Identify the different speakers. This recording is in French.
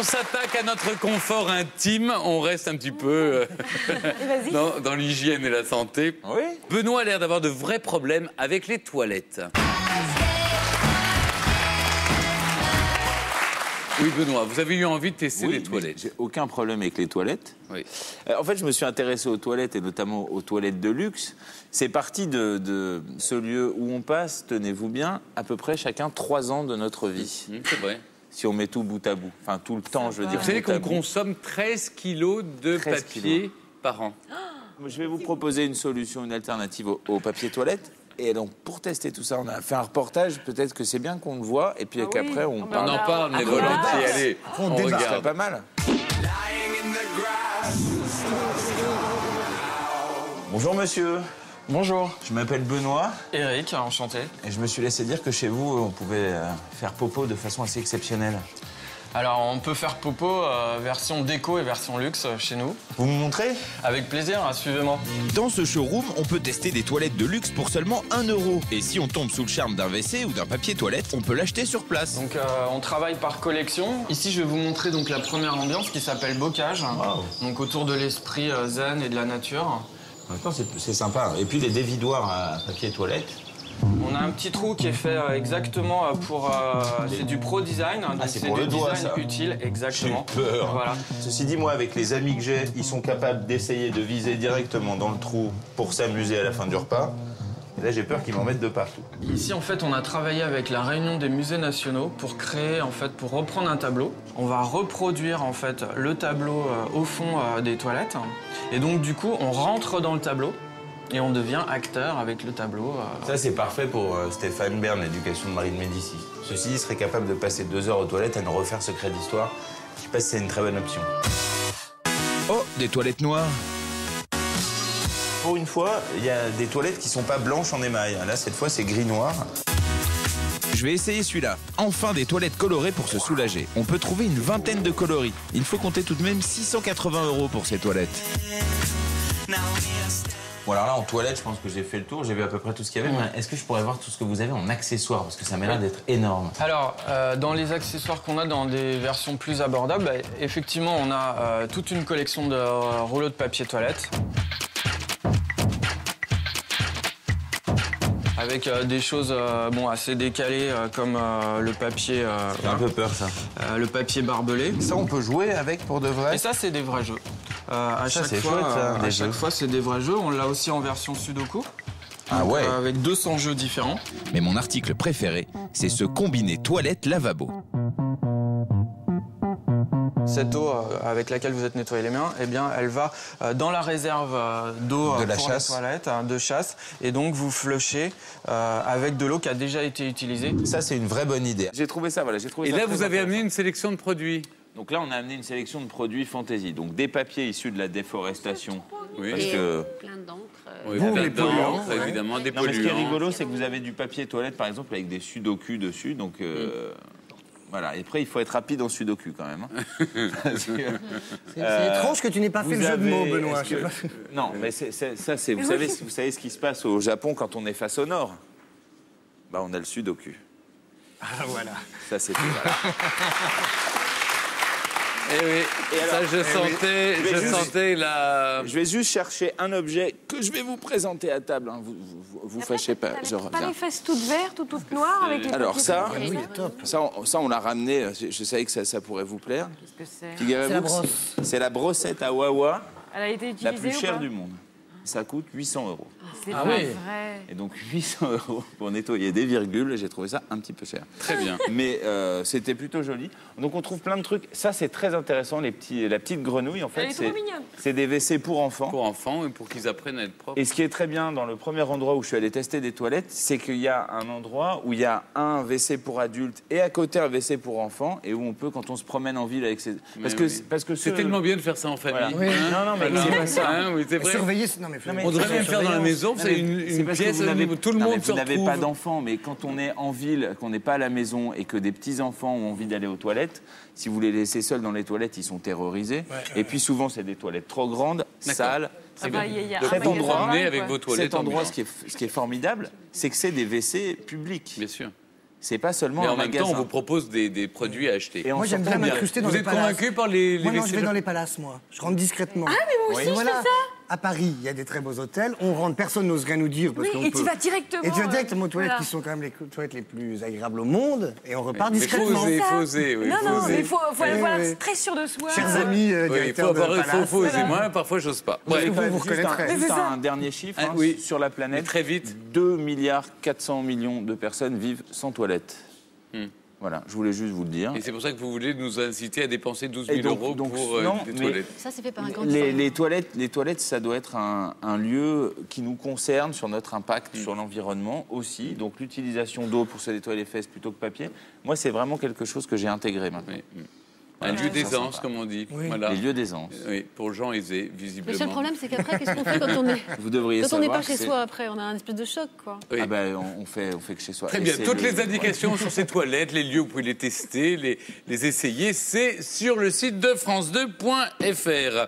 Speaker 1: on s'attaque à notre confort intime, on reste un petit peu dans l'hygiène et la santé.
Speaker 2: Oui.
Speaker 1: Benoît a l'air d'avoir de vrais problèmes avec les toilettes. Oui, Benoît, vous avez eu envie de tester les toilettes.
Speaker 2: J'ai aucun problème avec les toilettes.
Speaker 1: Oui.
Speaker 2: En fait, je me suis intéressé aux toilettes et notamment aux toilettes de luxe. C'est parti de ce lieu où on passe, tenez-vous bien, à peu près chacun 3 ans de notre vie.
Speaker 1: C'est vrai.
Speaker 2: Si on met tout bout à bout. Enfin, tout le temps, je veux dire.
Speaker 1: Vous savez
Speaker 2: bout à
Speaker 1: qu'on
Speaker 2: bout.
Speaker 1: consomme 13 kilos de
Speaker 2: 13
Speaker 1: papier
Speaker 2: kilos.
Speaker 1: par an.
Speaker 2: Je vais vous proposer une solution, une alternative au papier toilette. Et donc, pour tester tout ça, on a fait un reportage. Peut-être que c'est bien qu'on le voit. Et puis qu'après, on
Speaker 1: On
Speaker 2: parle.
Speaker 1: en parle, mais volontiers. Allez, on
Speaker 2: C'est
Speaker 1: regarde.
Speaker 2: pas mal. Bonjour, monsieur.
Speaker 3: Bonjour,
Speaker 2: Je m'appelle Benoît.
Speaker 3: Eric, enchanté.
Speaker 2: Et je me suis laissé dire que chez vous, on pouvait faire popo de façon assez exceptionnelle.
Speaker 3: Alors, on peut faire popo version déco et version luxe chez nous.
Speaker 2: Vous me montrez?
Speaker 3: Avec plaisir, suivez-moi.
Speaker 4: Dans ce showroom, on peut tester des toilettes de luxe pour seulement 1 €. Et si on tombe sous le charme d'un WC ou d'un papier toilette, on peut l'acheter sur place.
Speaker 3: Donc, on travaille par collection. Ici, je vais vous montrer donc la première ambiance qui s'appelle bocage.
Speaker 2: Wow.
Speaker 3: Donc, autour de l'esprit zen et de la nature.
Speaker 2: En même temps, c'est sympa. Et puis les dévidoirs à papier toilette.
Speaker 3: On a un petit trou qui est fait exactement pour... c'est du pro design. Donc
Speaker 2: c'est
Speaker 3: c'est
Speaker 2: pour
Speaker 3: du
Speaker 2: le doigt,
Speaker 3: design
Speaker 2: ça.
Speaker 3: utile, exactement.
Speaker 2: J'ai peur.
Speaker 3: Voilà.
Speaker 2: Ceci dit, moi, avec les amis que j'ai, ils sont capables d'essayer de viser directement dans le trou pour s'amuser à la fin du repas. Et là, j'ai peur qu'ils m'en mettent de partout.
Speaker 3: Ici, en fait, on a travaillé avec la Réunion des musées nationaux pour créer, en fait, pour reprendre un tableau. On va reproduire, en fait, le tableau au fond des toilettes. Et donc, du coup, on rentre dans le tableau et on devient acteur avec le tableau.
Speaker 2: Ça, c'est parfait pour Stéphane Bern, l'éducation de Marie de Médicis. Ceci dit, il serait capable de passer 2 heures aux toilettes à nous refaire Secret d'Histoire. Je sais pas si c'est une très bonne option.
Speaker 4: Oh, des toilettes noires.
Speaker 2: Pour une fois, il y a des toilettes qui sont pas blanches en émail. Là, cette fois, c'est gris-noir.
Speaker 4: Je vais essayer celui-là. Enfin, des toilettes colorées pour se soulager. On peut trouver une vingtaine de coloris. Il faut compter tout de même 680 € pour ces toilettes.
Speaker 2: Bon, alors là, en toilette, je pense que j'ai fait le tour. J'ai vu à peu près tout ce qu'il y avait. Mais est-ce que je pourrais voir tout ce que vous avez en accessoires? Parce que ça m'a l'air d'être énorme.
Speaker 3: Alors, dans les accessoires qu'on a dans des versions plus abordables, bah, effectivement, on a toute une collection de rouleaux de papier toilette. Avec des choses assez décalées comme le papier...
Speaker 2: J'ai un peu peur, ça.
Speaker 3: le papier barbelé.
Speaker 2: Ça, on peut jouer avec pour de vrai?
Speaker 3: Et ça, c'est des vrais jeux. À
Speaker 2: Ça,
Speaker 3: chaque
Speaker 2: c'est
Speaker 3: fois,
Speaker 2: chouette, ça,
Speaker 3: à
Speaker 2: des
Speaker 3: chaque
Speaker 2: jeux.
Speaker 3: fois, c'est des vrais jeux. On l'a aussi en version Sudoku.
Speaker 2: Ah
Speaker 3: Donc,
Speaker 2: ouais.
Speaker 3: avec 200 jeux différents.
Speaker 4: Mais mon article préféré, c'est ce combiné toilette-lavabo.
Speaker 3: Cette eau avec laquelle vous êtes nettoyé les mains, eh bien, elle va dans la réserve d'eau
Speaker 2: De la
Speaker 3: pour
Speaker 2: chasse.
Speaker 3: les toilettes, de chasse. Et donc, vous flushez avec de l'eau qui a déjà été utilisée.
Speaker 2: Ça, c'est une vraie bonne idée. J'ai trouvé ça, voilà. J'ai trouvé
Speaker 1: Et
Speaker 2: ça
Speaker 1: là,
Speaker 2: très
Speaker 1: vous avez
Speaker 2: intéressant.
Speaker 1: amené une sélection de produits.
Speaker 2: Donc là, on a amené une sélection de produits fantaisie. Donc des papiers issus de la déforestation.
Speaker 1: Oui.
Speaker 2: Parce que...
Speaker 5: Plein d'encre.
Speaker 1: Oui,
Speaker 2: Vous,
Speaker 1: plein
Speaker 2: les
Speaker 1: d'encre,
Speaker 2: polluants, ouais.
Speaker 1: évidemment, des
Speaker 2: Non, mais ce qui est
Speaker 1: polluants.
Speaker 2: rigolo, c'est que vous avez du papier toilette, par exemple, avec des sudoku dessus. Donc voilà. Et après, il faut être rapide en sudoku quand même. Hein. Parce que,
Speaker 6: C'est étrange que tu n'aies pas fait le jeu de mots, Benoît.
Speaker 2: est-ce que- Non, mais ça, c'est vous savez ce qui se passe au Japon quand on est face au nord. Bah, on a le sudoku.
Speaker 6: Ah, voilà.
Speaker 2: Ça, c'est tout. Voilà.
Speaker 1: Eh oui,
Speaker 2: Et alors,
Speaker 1: je sentais la...
Speaker 2: Je vais juste chercher un objet que je vais vous présenter à table. Hein. Vous fâchez pas, je
Speaker 5: Pas
Speaker 2: reviens.
Speaker 5: les fesses toutes vertes ou toutes noires avec les
Speaker 2: Alors
Speaker 5: papiers
Speaker 2: ça,
Speaker 5: préférés, là.
Speaker 2: ça, on l'a ramené. Je savais que ça pourrait vous plaire.
Speaker 5: Qu'est-ce que c'est?
Speaker 2: Figurez-vous
Speaker 6: C'est la
Speaker 2: que
Speaker 6: brosse.
Speaker 2: c'est la brossette à Wawa,
Speaker 5: Elle a été utilisée
Speaker 2: la plus
Speaker 5: ou
Speaker 2: chère
Speaker 5: pas?
Speaker 2: du monde. Ça coûte 800 €.
Speaker 5: C'est
Speaker 6: Ah
Speaker 5: pas
Speaker 6: oui.
Speaker 5: vrai.
Speaker 2: Et donc 800 € pour nettoyer des virgules, j'ai trouvé ça un petit peu cher.
Speaker 1: Très bien.
Speaker 2: Mais c'était plutôt joli. Donc on trouve plein de trucs. Ça, c'est très intéressant, la petite grenouille. En fait,
Speaker 5: Elle est trop mignonne.
Speaker 2: c'est des WC pour enfants.
Speaker 1: Pour enfants et pour qu'ils apprennent à être propres.
Speaker 2: Et ce qui est très bien dans le premier endroit où je suis allé tester des toilettes, c'est qu'il y a un endroit où il y a un WC pour adultes et à côté un WC pour enfants et où on peut, quand on se promène en ville avec ses... Parce que
Speaker 1: c'est tellement bien de faire ça en famille.
Speaker 2: Voilà.
Speaker 6: Oui.
Speaker 2: Non, non, mais
Speaker 1: Voilà.
Speaker 2: c'est pas ça.
Speaker 1: Hein, oui, c'est vrai.
Speaker 6: Surveiller, non mais,
Speaker 2: Non, mais
Speaker 1: On devrait même faire dans la maison, c'est une
Speaker 2: parce que
Speaker 1: pièce
Speaker 2: vous n'avez-
Speaker 1: où tout le
Speaker 2: non, mais
Speaker 1: monde se
Speaker 2: vous n'avez
Speaker 1: retrouve.
Speaker 2: pas d'enfants, mais quand on est en ville, qu'on n'est pas à la maison et que des petits-enfants ont envie d'aller aux toilettes, si vous les laissez seuls dans les toilettes, ils sont terrorisés. Et puis souvent, c'est des toilettes trop grandes, sales.
Speaker 5: Ah bah, il y a
Speaker 1: De
Speaker 5: un
Speaker 2: cet
Speaker 5: magasin
Speaker 2: endroit,
Speaker 5: pareil,
Speaker 1: avec
Speaker 5: quoi.
Speaker 1: vos toilettes
Speaker 2: Cet endroit,
Speaker 1: ambulantes.
Speaker 2: ce qui est formidable, c'est que c'est des WC publics.
Speaker 1: Bien sûr.
Speaker 2: C'est pas seulement
Speaker 1: Mais
Speaker 2: un
Speaker 1: en même
Speaker 2: magasin.
Speaker 1: temps, on vous propose des produits à acheter.
Speaker 2: Et
Speaker 6: Moi, j'aime bien m'incruster dans
Speaker 1: Vous
Speaker 6: les
Speaker 1: êtes
Speaker 6: palaces.
Speaker 1: convaincu par les
Speaker 6: Moi, non, je
Speaker 1: WC
Speaker 6: vais dans les palaces, moi. Je rentre discrètement.
Speaker 5: Ah, mais moi aussi, je fais ça.
Speaker 6: À Paris, il y a des très beaux hôtels. On rentre, personne n'ose rien nous dire. Parce
Speaker 5: Oui,
Speaker 6: qu'on
Speaker 5: et
Speaker 6: peut...
Speaker 5: tu vas directement.
Speaker 6: Et tu vas directement aux toilettes
Speaker 5: voilà.
Speaker 6: qui sont quand même les toilettes les plus agréables au monde. Et on repart
Speaker 1: Mais
Speaker 6: discrètement.
Speaker 1: faut oser, oui.
Speaker 5: Non,
Speaker 1: faut
Speaker 5: non,
Speaker 1: oser.
Speaker 5: mais il faut avoir
Speaker 6: oui.
Speaker 5: très sûr de soi.
Speaker 6: Chers amis
Speaker 1: Oui, il faut
Speaker 6: directeurs de palace.
Speaker 1: oser. Moi, parfois, j'ose pas.
Speaker 6: Ouais.
Speaker 1: Ouais.
Speaker 6: Vous
Speaker 2: Juste
Speaker 6: reconnaîtrez.
Speaker 2: Juste
Speaker 5: C'est ça.
Speaker 2: un dernier chiffre
Speaker 1: Ah, oui.
Speaker 2: sur la
Speaker 1: Mais
Speaker 2: planète.
Speaker 1: très vite.
Speaker 2: 2,4 milliards de personnes vivent sans toilette. Voilà, je voulais juste vous le dire.
Speaker 1: Et c'est pour ça que vous voulez nous inciter à dépenser 12
Speaker 2: Et
Speaker 1: 000
Speaker 2: donc-
Speaker 1: euros
Speaker 2: donc,
Speaker 1: pour
Speaker 2: non,
Speaker 1: des
Speaker 2: mais-
Speaker 1: toilettes.
Speaker 5: Ça, c'est fait par un grand
Speaker 2: Les toilettes, ça doit être un lieu qui nous concerne sur notre impact sur l'environnement aussi. Donc l'utilisation d'eau pour se nettoyer les fesses plutôt que papier. Moi, c'est vraiment quelque chose que j'ai intégré maintenant.
Speaker 1: Oui. Un lieu d'aisance, comme on dit.
Speaker 6: Oui.
Speaker 1: Voilà.
Speaker 2: Les lieux d'aisance.
Speaker 1: Oui, pour les gens aisés,
Speaker 5: Le
Speaker 1: visiblement.
Speaker 5: seul problème, c'est qu'après, qu'est-ce qu'on fait quand on est
Speaker 2: Vous devriez
Speaker 5: quand on n'est
Speaker 2: savoir
Speaker 5: pas chez
Speaker 2: que
Speaker 5: soi après? On a un espèce de choc, quoi.
Speaker 1: Oui.
Speaker 2: Ah ben, on fait que chez soi.
Speaker 1: Très
Speaker 2: Et
Speaker 1: bien.
Speaker 2: c'est
Speaker 1: Toutes
Speaker 2: le-
Speaker 1: les indications sur ces toilettes, les lieux où vous pouvez les tester, les essayer, c'est sur le site de france2.fr.